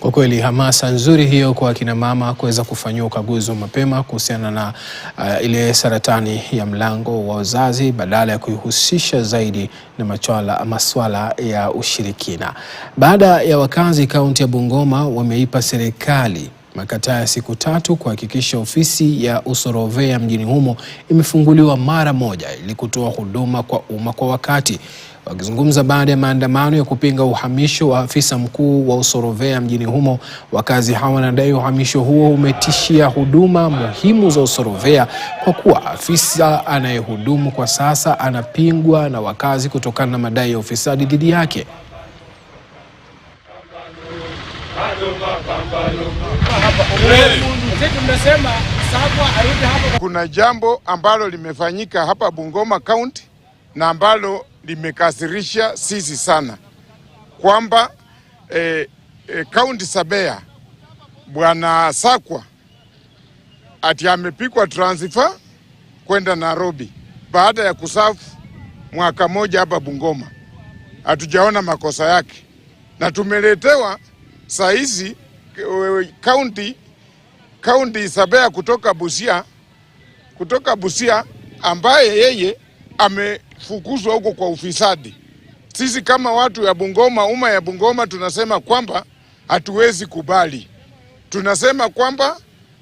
Kwa kweli hamasa nzuri hiyo kwa kina mama kuweza kufanyiwa ukaguzi wa mapema kuhusiana na ile saratani ya mlango wa uzazi badala ya kuihusisha zaidi na masuala ya ushirikina. Baada ya wakazi kaunti ya Bungoma wameipa serikali makataa ya siku 3 kuhakikisha ofisi ya Usorovea mjini humo imefunguliwa mara moja ili kutoa huduma kwa umma kwa wakati. Wakizungumza baada ya maandamano ya kupinga uhamisho wa afisa mkuu wa Usorovea mjini humo, wakazi hawa wanadai uhamisho huo umetishia huduma muhimu za Usorovea kwa kuwa afisa anayehudumu kwa sasa anapingwa na wakazi kutokana na madai ya ufisadi dhidi yake. Kuna jambo ambalo limefanyika hapa Bungoma County na ambalo limekasirisha sisi sana, kwamba County Sabea Bwana Sakwa ati amepikwa transfer kwenda Nairobi baada ya kusafu mwaka moja hapa Bungoma. Hatujaona makosa yake na tumeletewa saizi County Sabea kutoka Busia ambaye yeye amefukuzwa huko kwa ufisadi. Sisi kama watu ya Bungoma, umma ya Bungoma, tunasema kwamba hatuwezi kubali. Tunasema kwamba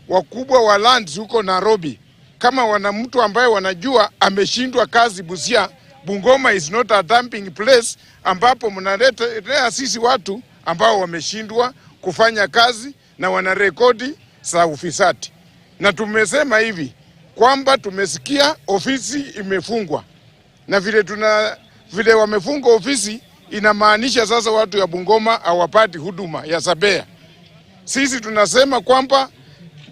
wakubwa wa lands huko Nairobi, kama wana mtu ambaye wanajua ameshindwa kazi Busia, Bungoma is not a dumping place ambapo mnaletea sisi watu ambao wameshindwa kufanya kazi na wanarekodi za ufisadi. Na tumesema hivi kwamba tumesikia ofisi imefungwa, na vile wamefunga ofisi inamaanisha sasa watu ya Bungoma hawapati huduma ya Sabea. Sisi tunasema kwamba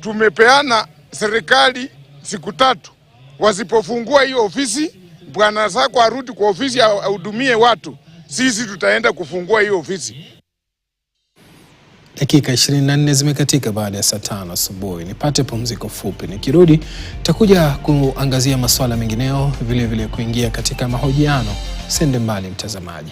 tumepeana serikali siku 3, wasipofungua hiyo ofisi, Bwana Sakwa arudi kwa ofisi ahudumie watu, sisi tutaenda kufungua hiyo ofisi. Dakika 24 zimekatika baada ya saa 5 asubuhi. Nipate pumziko fupi. Nikirudi takuja kuangazia masuala mengineo, vile kuingia katika mahojiano. Sende mbali mtazamaji.